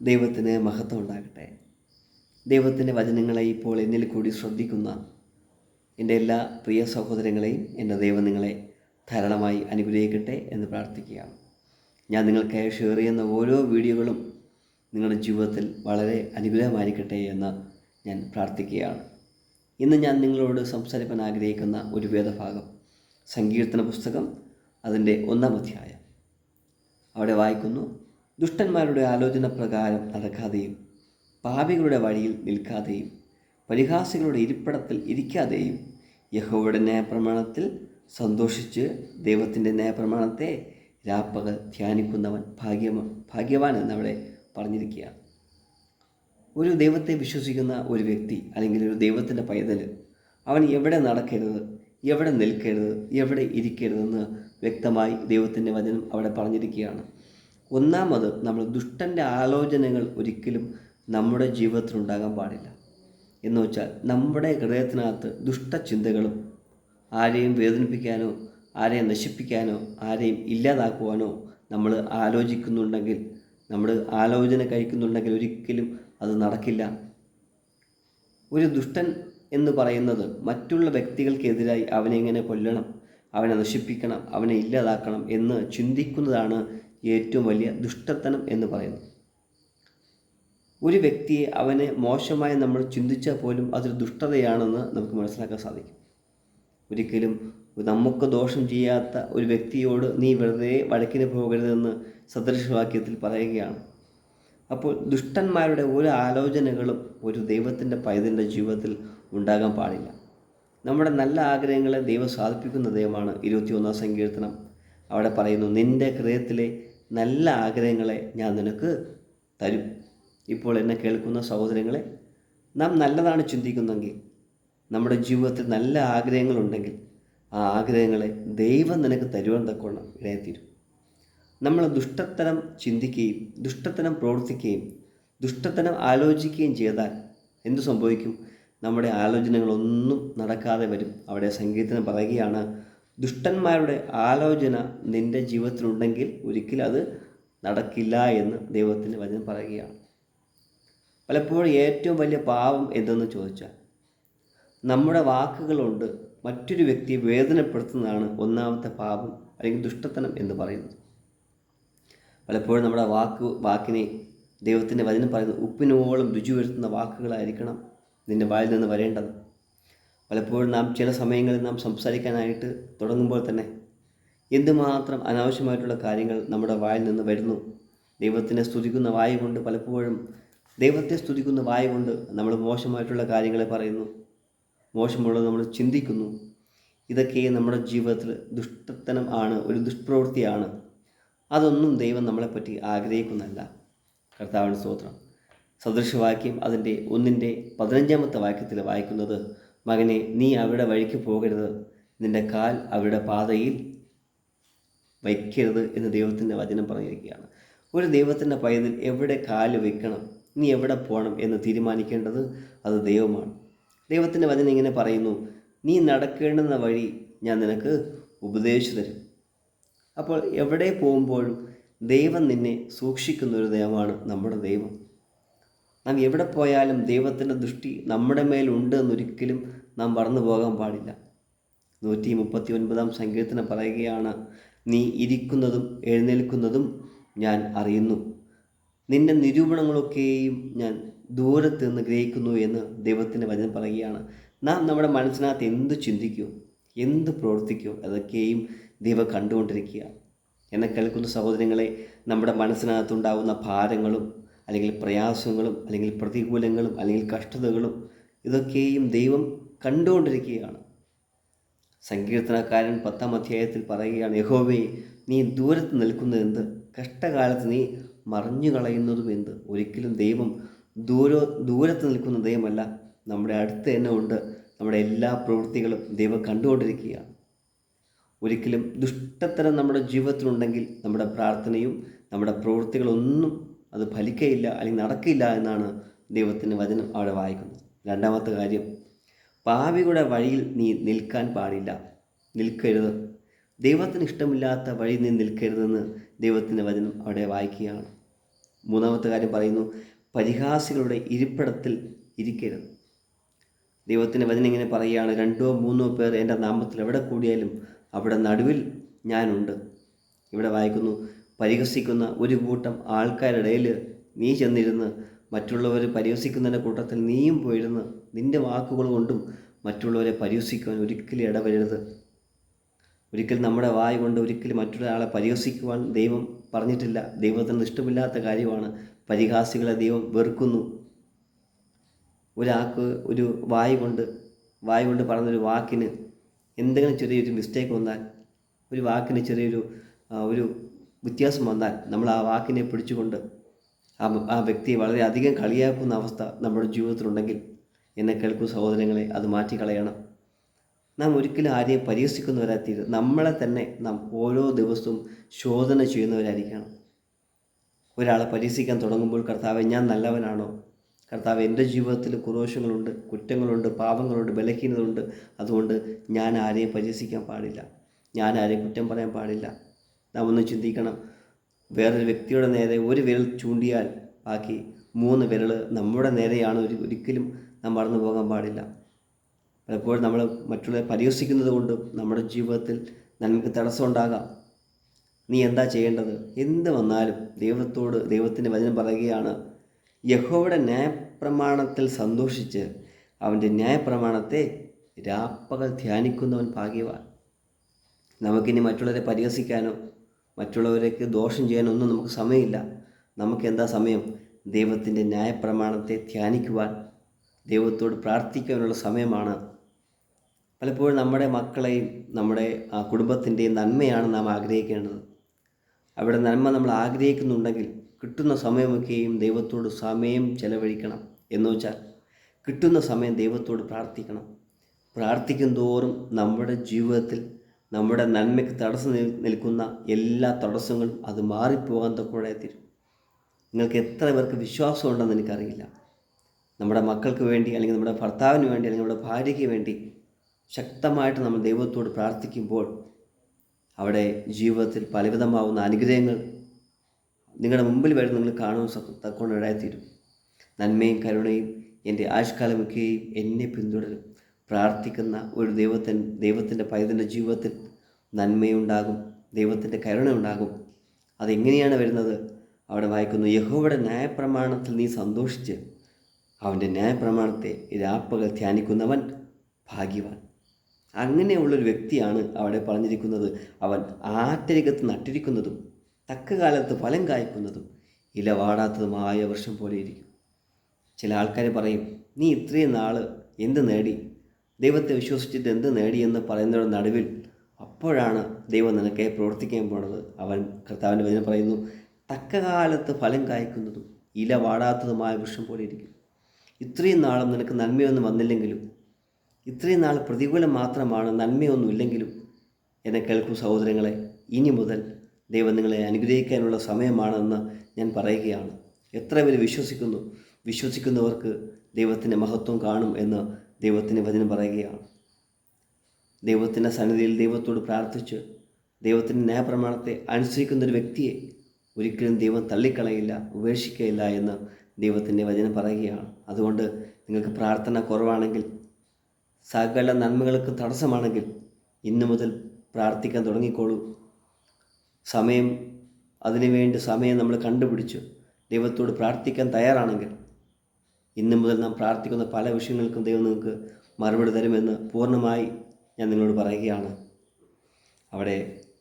ദൈവത്തിന് മഹത്വം ഉണ്ടാകട്ടെ. ദൈവത്തിൻ്റെ വചനങ്ങളെ ഇപ്പോൾ എന്നിൽ കൂടി ശ്രദ്ധിക്കുന്ന എൻ്റെ എല്ലാ പ്രിയ സഹോദരങ്ങളെയും എൻ്റെ ദൈവം നിങ്ങളെ ധാരാളമായി അനുഗ്രഹിക്കട്ടെ എന്ന് പ്രാർത്ഥിക്കുകയാണ്. ഞാൻ നിങ്ങൾക്കായി ഷെയർ ചെയ്യുന്ന ഓരോ വീഡിയോകളും നിങ്ങളുടെ ജീവിതത്തിൽ വളരെ അനുഗ്രഹമായിരിക്കട്ടെ എന്ന് ഞാൻ പ്രാർത്ഥിക്കുകയാണ്. ഇന്ന് ഞാൻ നിങ്ങളോട് സംസാരിക്കാൻ ആഗ്രഹിക്കുന്ന ഒരു വേദഭാഗം സങ്കീർത്തന പുസ്തകം അതിൻ്റെ 1-ാം അധ്യായം. അവിടെ വായിക്കുന്നു: ദുഷ്ടന്മാരുടെ ആലോചന പ്രകാരം നടക്കാതെയും പാപികളുടെ വഴിയിൽ നിൽക്കാതെയും പരിഹാസികളുടെ ഇരിപ്പിടത്തിൽ ഇരിക്കാതെയും യഹോവയുടെ ന്യായപ്രമാണത്തിൽ സന്തോഷിച്ച് ദൈവത്തിൻ്റെ ന്യായപ്രമാണത്തെ രാപ്പകൽ ധ്യാനിക്കുന്നവൻ ഭാഗ്യവാൻ എന്നവിടെ പറഞ്ഞിരിക്കുകയാണ്. ഒരു ദൈവത്തെ വിശ്വസിക്കുന്ന ഒരു വ്യക്തി അല്ലെങ്കിൽ ഒരു ദൈവത്തിൻ്റെ പൈതൽ അവൻ എവിടെ നടക്കരുത്, എവിടെ നിൽക്കരുത്, എവിടെ ഇരിക്കരുതെന്ന് വ്യക്തമായി ദൈവത്തിൻ്റെ വചനം അവിടെ പറഞ്ഞിരിക്കുകയാണ്. ഒന്നാമത്, നമ്മൾ ദുഷ്ടൻ്റെ ആലോചനകൾ ഒരിക്കലും നമ്മുടെ ജീവിതത്തിൽ ഉണ്ടാകാൻ പാടില്ല. എന്ന് വെച്ചാൽ നമ്മുടെ ഹൃദയത്തിനകത്ത് ദുഷ്ടചിന്തകളും ആരെയും വേദനിപ്പിക്കാനോ ആരെയും നശിപ്പിക്കാനോ ആരെയും ഇല്ലാതാക്കുവാനോ നമ്മൾ ആലോചിക്കുന്നുണ്ടെങ്കിൽ, നമ്മൾ ആലോചന കഴിക്കുന്നുണ്ടെങ്കിൽ ഒരിക്കലും അത് നടക്കില്ല. ഒരു ദുഷ്ടൻ എന്ന് പറയുന്നത് മറ്റുള്ള വ്യക്തികൾക്കെതിരായി അവനെ എങ്ങനെ കൊല്ലണം, അവനെ നശിപ്പിക്കണം, അവനെ ഇല്ലാതാക്കണം എന്ന് ചിന്തിക്കുന്നതാണ് ഏറ്റവും വലിയ ദുഷ്ടത്തനം എന്ന് പറയുന്നത്. ഒരു വ്യക്തിയെ അവനെ മോശമായി നമ്മൾ ചിന്തിച്ചാൽ പോലും അതൊരു ദുഷ്ടതയാണെന്ന് നമുക്ക് മനസ്സിലാക്കാൻ സാധിക്കും. ഒരിക്കലും നമുക്ക് ദോഷം ചെയ്യാത്ത ഒരു വ്യക്തിയോട് നീ വെറുതെ വഴക്കിന് പോകരുതെന്ന് സദൃശവാക്യത്തിൽ പറയുകയാണ്. അപ്പോൾ ദുഷ്ടന്മാരുടെ ഒരു ആലോചനകളും ഒരു ദൈവത്തിൻ്റെ പൈതലിൻ്റെ ജീവിതത്തിൽ ഉണ്ടാകാൻ പാടില്ല. നമ്മുടെ നല്ല ആഗ്രഹങ്ങളെ ദൈവം സാധിപ്പിക്കുന്ന ദൈവമാണ്. 21-ാം സങ്കീർത്തനം അവിടെ പറയുന്നു: നിൻ്റെ ഹൃദയത്തിലെ നല്ല ആഗ്രഹങ്ങളെ ഞാൻ നിനക്ക് തരും. ഇപ്പോൾ എന്നെ കേൾക്കുന്ന സഹോദരങ്ങളെ, നാം നല്ലതാണ് ചിന്തിക്കുന്നെങ്കിൽ, നമ്മുടെ ജീവിതത്തിൽ നല്ല ആഗ്രഹങ്ങളുണ്ടെങ്കിൽ ആ ആഗ്രഹങ്ങളെ ദൈവം നിനക്ക് തരുവാൻ തക്കവണ്ണം ഇടയായിത്തീരും. നമ്മൾ ദുഷ്ടത്തരം ചിന്തിക്കുകയും ദുഷ്ടത്തരം പ്രവർത്തിക്കുകയും ദുഷ്ടത്തരം ആലോചിക്കുകയും ചെയ്താൽ എന്തു സംഭവിക്കും? നമ്മുടെ ആലോചനകളൊന്നും നടക്കാതെ വരും. അവിടെ സങ്കീർത്തനം പറയുകയാണ്: ദുഷ്ടന്മാരുടെ ആലോചന നിൻ്റെ ജീവിതത്തിലുണ്ടെങ്കിൽ ഒരിക്കലും അത് നടക്കില്ല എന്ന് ദൈവത്തിൻ്റെ വചനം പറയുകയാണ്. പലപ്പോഴും ഏറ്റവും വലിയ പാപം എന്തെന്ന് ചോദിച്ചാൽ, നമ്മുടെ വാക്കുകളുണ്ട് മറ്റൊരു വ്യക്തിയെ വേദനപ്പെടുത്തുന്നതാണ് ഒന്നാമത്തെ പാപം അല്ലെങ്കിൽ ദുഷ്ടത്തനം എന്ന് പറയുന്നത്. പലപ്പോഴും നമ്മുടെ വാക്കിനെ ദൈവത്തിൻ്റെ വചനം പറയുന്നത് ഉപ്പിനോളം രുചി വരുത്തുന്ന വാക്കുകളായിരിക്കണം നിൻ്റെ വായിൽ നിന്ന് വരേണ്ടത്. പലപ്പോഴും നാം ചില സമയങ്ങളിൽ നാം സംസാരിക്കാനായിട്ട് തുടങ്ങുമ്പോൾ തന്നെ എന്തുമാത്രം അനാവശ്യമായിട്ടുള്ള കാര്യങ്ങൾ നമ്മുടെ വായിൽ നിന്ന് വരുന്നു. ദൈവത്തിനെ സ്തുതിക്കുന്ന വായ കൊണ്ട് പലപ്പോഴും ദൈവത്തെ സ്തുതിക്കുന്ന വായ കൊണ്ട് നമ്മൾ മോശമായിട്ടുള്ള കാര്യങ്ങളെ പറയുന്നു, മോശമുള്ളത് നമ്മൾ ചിന്തിക്കുന്നു. ഇതൊക്കെ നമ്മുടെ ജീവിതത്തിൽ ദുഷ്ടത്തനം ആണ്, ഒരു ദുഷ്പ്രവൃത്തിയാണ്. അതൊന്നും ദൈവം നമ്മളെപ്പറ്റി ആഗ്രഹിക്കുന്നതല്ല. കർത്താവിന് സ്തോത്രം. സദൃശവാക്യം അതിൻ്റെ 1-ന്റെ 15-ാമത്തെ വായിക്കുന്നത്: മകനെ, നീ അവിടെ വഴിക്ക് പോകരുത്, നിൻ്റെ കാൽ അവിടെ പാതയിൽ വയ്ക്കരുത് എന്ന് ദൈവത്തിൻ്റെ വചനം പറഞ്ഞിരിക്കുകയാണ്. ഒരു ദൈവത്തിൻ്റെ പൈതൽ എവിടെ കാല് വയ്ക്കണം, നീ എവിടെ പോകണം എന്ന് തീരുമാനിക്കേണ്ടത് അത് ദൈവമാണ്. ദൈവത്തിൻ്റെ വചനം ഇങ്ങനെ പറയുന്നു: നീ നടക്കേണ്ടുന്ന വഴി ഞാൻ നിനക്ക് ഉപദേശിച്ചു തരും. അപ്പോൾ എവിടെ പോകുമ്പോഴും ദൈവം നിന്നെ സൂക്ഷിക്കുന്ന ഒരു ദൈവമാണ് നമ്മുടെ ദൈവം. നാം എവിടെ പോയാലും ദൈവത്തിൻ്റെ ദൃഷ്ടി നമ്മുടെ മേലുണ്ട് എന്നൊരിക്കലും നാം മറന്നു പോകാൻ പാടില്ല. 139-ാം സങ്കീർത്തനം പറയുകയാണ്: നീ ഇരിക്കുന്നതും എഴുന്നേൽക്കുന്നതും ഞാൻ അറിയുന്നു, നിൻ്റെ നിരൂപണങ്ങളൊക്കെയും ഞാൻ ദൂരത്ത് നിന്ന് ഗ്രഹിക്കുന്നു എന്ന് ദൈവത്തിൻ്റെ വചനം പറയുകയാണ്. നാം നമ്മുടെ മനസ്സിനകത്ത് എന്ത് ചിന്തിക്കുമോ, എന്ത് പ്രവർത്തിക്കുമോ അതൊക്കെയും ദൈവം കണ്ടുകൊണ്ടിരിക്കുക. എന്നെ കേൾക്കുന്ന സഹോദരങ്ങളെ, നമ്മുടെ മനസ്സിനകത്തുണ്ടാകുന്ന ഭാരങ്ങളും അല്ലെങ്കിൽ പ്രയാസങ്ങളും അല്ലെങ്കിൽ പ്രതികൂലങ്ങളും അല്ലെങ്കിൽ കഷ്ടതകളും ഇതൊക്കെയും ദൈവം കണ്ടുകൊണ്ടിരിക്കുകയാണ്. സങ്കീർത്തനക്കാരൻ 10-ാം അധ്യായത്തിൽ പറയുകയാണ്: യഹോവേ, നീ ദൂരത്ത് നിൽക്കുന്നത് എന്ത്? കഷ്ടകാലത്ത് നീ മറിഞ്ഞു കളയുന്നതും എന്ത്? ഒരിക്കലും ദൈവം ദൂരത്ത് നിൽക്കുന്ന ദൈവമല്ല, നമ്മുടെ അടുത്ത് തന്നെ ഉണ്ട്. നമ്മുടെ എല്ലാ പ്രവൃത്തികളും ദൈവം കണ്ടുകൊണ്ടിരിക്കുകയാണ്. ഒരിക്കലും ദുഷ്ടത്തരം നമ്മുടെ ജീവിതത്തിലുണ്ടെങ്കിൽ നമ്മുടെ പ്രാർത്ഥനയും നമ്മുടെ പ്രവൃത്തികളൊന്നും അത് ഫലിക്കയില്ല അല്ലെങ്കിൽ നടക്കില്ല എന്നാണ് ദൈവത്തിൻ്റെ വചനം അവിടെ വായിക്കുന്നത്. 2-ാമത്തെ കാര്യം, പാപികളുടെ വഴിയിൽ നീ നിൽക്കാൻ പാടില്ല, നിൽക്കരുത്. ദൈവത്തിന് ഇഷ്ടമില്ലാത്ത വഴി നീ നിൽക്കരുതെന്ന് ദൈവത്തിൻ്റെ വചനം അവിടെ വായിക്കുകയാണ്. മൂന്നാമത്തെ കാര്യം പറയുന്നു, പരിഹാസികളുടെ ഇരിപ്പിടത്തിൽ ഇരിക്കരുത്. ദൈവത്തിൻ്റെ വചനം ഇങ്ങനെ പറയുകയാണ്, 2-3 പേർ എൻ്റെ നാമത്തിൽ എവിടെ കൂടിയാലും അവിടെ നടുവിൽ ഞാനുണ്ട്. ഇവിടെ വായിക്കുന്നു, പരിഹസിക്കുന്ന ഒരു കൂട്ടം ആൾക്കാരുടെ ഇടയിൽ നീ ചെന്നിരുന്ന് മറ്റുള്ളവർ പരിഹസിക്കുന്നതിൻ്റെ കൂട്ടത്തിൽ നീയും പോയിരുന്ന് നിൻ്റെ വാക്കുകൾ കൊണ്ടും മറ്റുള്ളവരെ പരിഹസിക്കുവാൻ ഒരിക്കലും ഇടവരരുത്. ഒരിക്കലും നമ്മുടെ വായ കൊണ്ട് ഒരിക്കലും മറ്റൊരാളെ പരിഹസിക്കുവാൻ ദൈവം പറഞ്ഞിട്ടില്ല. ദൈവത്തിന് ഇഷ്ടമില്ലാത്ത കാര്യമാണ്. പരിഹാസികളെ ദൈവം വെറുക്കുന്നു. ഒരാൾക്ക് ഒരു വായ കൊണ്ട് പറഞ്ഞൊരു വാക്കിന് എന്തെങ്കിലും ചെറിയൊരു മിസ്റ്റേക്ക് വന്നാൽ, ഒരു വാക്കിന് ഒരു വ്യത്യാസം വന്നാൽ, നമ്മൾ ആ വാക്കിനെ പിടിച്ചുകൊണ്ട് ആ വ്യക്തിയെ വളരെയധികം കളിയാക്കുന്ന അവസ്ഥ നമ്മുടെ ജീവിതത്തിലുണ്ടെങ്കിൽ, എന്നെ കേൾക്കുന്ന സഹോദരങ്ങളെ, അത് മാറ്റിക്കളയണം. നാം ഒരിക്കലും ആരെയും പരിഹസിക്കുന്നവരായിത്തീരും. നമ്മളെ തന്നെ നാം ഓരോ ദിവസവും ശോധന ചെയ്യുന്നവരായിരിക്കണം. ഒരാളെ പരിഹസിക്കാൻ തുടങ്ങുമ്പോൾ, കർത്താവേ ഞാൻ നല്ലവനാണോ? കർത്താവ്, എൻ്റെ ജീവിതത്തിൽ കുറവശങ്ങളുണ്ട്, കുറ്റങ്ങളുണ്ട്, പാപങ്ങളുണ്ട്, ബലഹീനതയുണ്ട്. അതുകൊണ്ട് ഞാൻ ആരെയും പരിഹസിക്കാൻ പാടില്ല, ഞാൻ ആരെയും കുറ്റം പറയാൻ പാടില്ല. നാം ഒന്ന് ചിന്തിക്കണം. വേറൊരു വ്യക്തിയുടെ നേരെ ഒരു വിരൽ ചൂണ്ടിയാൽ ബാക്കി 3 വിരൽ നമ്മുടെ നേരെയാണ്. ഒരിക്കലും നാം മറന്നു പോകാൻ പാടില്ല. പലപ്പോഴും നമ്മൾ മറ്റുള്ളവരെ പരിഹസിക്കുന്നത് കൊണ്ടും നമ്മുടെ ജീവിതത്തിൽ നന്മയ്ക്ക് തടസ്സമുണ്ടാകാം. നീ എന്താ ചെയ്യേണ്ടത്? എന്ത് വന്നാലും ദൈവത്തിൻ്റെ വചനം പറയുകയാണ്, യഹോവയുടെ ന്യായപ്രമാണത്തിൽ സന്തോഷിച്ച് അവൻ്റെ ന്യായപ്രമാണത്തെ രാപ്പകൽ ധ്യാനിക്കുന്നവൻ ഭാഗ്യവാൻ. നമുക്കിനി മറ്റുള്ളവരെ പരിഹസിക്കാനോ മറ്റുള്ളവർക്ക് ദോഷം ചെയ്യാനോ ഒന്നും നമുക്ക് സമയമില്ല. നമുക്കെന്താ സമയം? ദൈവത്തിൻ്റെ ന്യായപ്രമാണത്തെ ധ്യാനിക്കുവാൻ, ദൈവത്തോട് പ്രാർത്ഥിക്കാനുള്ള സമയമാണ്. പലപ്പോഴും നമ്മുടെ മക്കളെയും നമ്മുടെ കുടുംബത്തിൻ്റെയും നന്മയാണ് നാം ആഗ്രഹിക്കേണ്ടത്. അവിടെ നന്മ നമ്മൾ ആഗ്രഹിക്കുന്നുണ്ടെങ്കിൽ കിട്ടുന്ന സമയമൊക്കെയും ദൈവത്തോട് സമയം ചെലവഴിക്കണം. എന്ന് വെച്ചാൽ കിട്ടുന്ന സമയം ദൈവത്തോട് പ്രാർത്ഥിക്കണം. പ്രാർത്ഥിക്കും തോറും നമ്മുടെ ജീവിതത്തിൽ നമ്മുടെ നന്മയ്ക്ക് തടസ്സം നിൽക്കുന്ന എല്ലാ തടസ്സങ്ങളും അത് മാറിപ്പോകാൻ തക്കോടെത്തിരും. നിങ്ങൾക്ക് എത്ര പേർക്ക് വിശ്വാസമുണ്ടെന്ന് എനിക്കറിയില്ല. നമ്മുടെ മക്കൾക്ക് വേണ്ടി, അല്ലെങ്കിൽ നമ്മുടെ ഭർത്താവിന് വേണ്ടി, അല്ലെങ്കിൽ നമ്മുടെ ഭാര്യയ്ക്ക് വേണ്ടി ശക്തമായിട്ട് നമ്മൾ ദൈവത്തോട് പ്രാർത്ഥിക്കുമ്പോൾ അവിടെ ജീവിതത്തിൽ പലവിധമാവുന്ന അനുഗ്രഹങ്ങൾ നിങ്ങളുടെ മുമ്പിൽ വരെ നിങ്ങൾ കാണുവാൻ തക്കൊണ്ട് ഇടയായിത്തീരും. നന്മയും കരുണയും എൻ്റെ ആയുഷ്കാലമൊക്കെയും എന്നെ പിന്തുടരും. പ്രാർത്ഥിക്കുന്ന ഒരു ദൈവത്തിൻ്റെ പൈതൻ്റെ ജീവിതത്തിൽ നന്മയുണ്ടാകും, ദൈവത്തിൻ്റെ കരുണയുണ്ടാകും. അതെങ്ങനെയാണ് വരുന്നത്? അവിടെ വായിക്കുന്നു, യഹോവയുടെ ന്യായപ്രമാണത്തിൽ നീ സന്തോഷിച്ച് അവൻ്റെ ന്യായപ്രമാണത്തെ രാപ്പകൽ ധ്യാനിക്കുന്നവൻ ഭാഗ്യവാൻ. അങ്ങനെയുള്ളൊരു വ്യക്തിയാണ് അവിടെ പറഞ്ഞിരിക്കുന്നത്. അവൻ ആറ്റരികത്ത് നട്ടിരിക്കുന്നതും തക്ക കാലത്ത് ഫലം കായ്ക്കുന്നതും ഇല വാടാത്തതുമായ വൃക്ഷം പോലെ ഇരിക്കും. ചില ആൾക്കാർ പറയും, നീ ഇത്രയും നാൾ എന്ത് നേടി, ദൈവത്തെ വിശ്വസിച്ചിട്ട് എന്ത് നേടിയെന്ന് പറയുന്നവരുടെ നടുവിൽ അപ്പോഴാണ് ദൈവം നിനക്ക് പ്രവർത്തിക്കാൻ പോണത്. അവൻ കർത്താവിൻ്റെ വചനം പറയുന്നു, തക്ക കാലത്ത് ഫലം കായ്ക്കുന്നതും ഇല വാടാത്തതുമായ വൃക്ഷം പോലെ ഇരിക്കും. ഇത്രയും നാളും നിനക്ക് നന്മയൊന്നും വന്നില്ലെങ്കിലും, ഇത്രയും നാൾ പ്രതികൂലം മാത്രമാണ്, നന്മയൊന്നുമില്ലെങ്കിലും, എന്നെ കേൾക്കും സഹോദരങ്ങളെ, ഇനി മുതൽ ദൈവം നിങ്ങളെ അനുഗ്രഹിക്കാനുള്ള സമയമാണെന്ന് ഞാൻ പറയുകയാണ്. എത്ര പേര് വിശ്വസിക്കുന്നവർക്ക് ദൈവത്തിൻ്റെ മഹത്വം കാണും എന്ന് ദൈവത്തിൻ്റെ വചനം പറയുകയാണ്. ദൈവത്തിൻ്റെ സന്നിധിയിൽ ദൈവത്തോട് പ്രാർത്ഥിച്ച് ദൈവത്തിൻ്റെ ന്യായപ്രമാണത്തെ അനുസരിക്കുന്നൊരു വ്യക്തിയെ ഒരിക്കലും ദൈവം തള്ളിക്കളയില്ല, ഉപേക്ഷിക്കുകയില്ല എന്ന് ദൈവത്തിൻ്റെ വചനം പറയുകയാണ്. അതുകൊണ്ട് നിങ്ങൾക്ക് പ്രാർത്ഥന കുറവാണെങ്കിൽ, സകല നന്മകൾക്ക് തടസ്സമാണെങ്കിൽ, ഇന്നു മുതൽ പ്രാർത്ഥിക്കാൻ തുടങ്ങിക്കോളൂ. അതിനുവേണ്ടി സമയം നമ്മൾ കണ്ടുപിടിച്ച് ദൈവത്തോട് പ്രാർത്ഥിക്കാൻ തയ്യാറാണെങ്കിൽ, ഇന്നു മുതൽ നാം പ്രാർത്ഥിക്കുന്ന പല വിഷയങ്ങൾക്കും ദൈവം നിങ്ങൾക്ക് മറുപടി തരുമെന്ന് പൂർണ്ണമായി ഞാൻ നിങ്ങളോട് പറയുകയാണ്. അവിടെ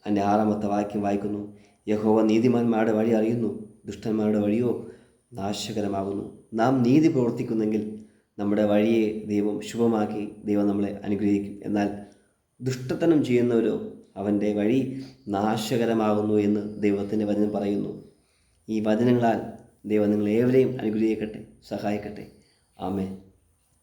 എൻ്റെ 6-ാമത്തെ വാക്യം വായിക്കുന്നു, യഹോവ നീതിമാന്മാരുടെ വഴി അറിയുന്നു, ദുഷ്ടന്മാരുടെ വഴിയോ നാശകരമാകുന്നു. നാം നീതി പ്രവർത്തിക്കുന്നെങ്കിൽ നമ്മുടെ വഴിയെ ദൈവം ശുഭമാക്കി ദൈവം നമ്മളെ അനുഗ്രഹിക്കും. എന്നാൽ ദുഷ്ടത്തനം ചെയ്യുന്നവരോ അവൻ്റെ വഴി നാശകരമാകുന്നു എന്ന് ദൈവത്തിൻ്റെ വചനം പറയുന്നു. ഈ വചനങ്ങളാൽ ദൈവം നിങ്ങളേവരെയും അനുഗ്രഹിക്കട്ടെ, സഹായിക്കട്ടെ. ആമേൻ.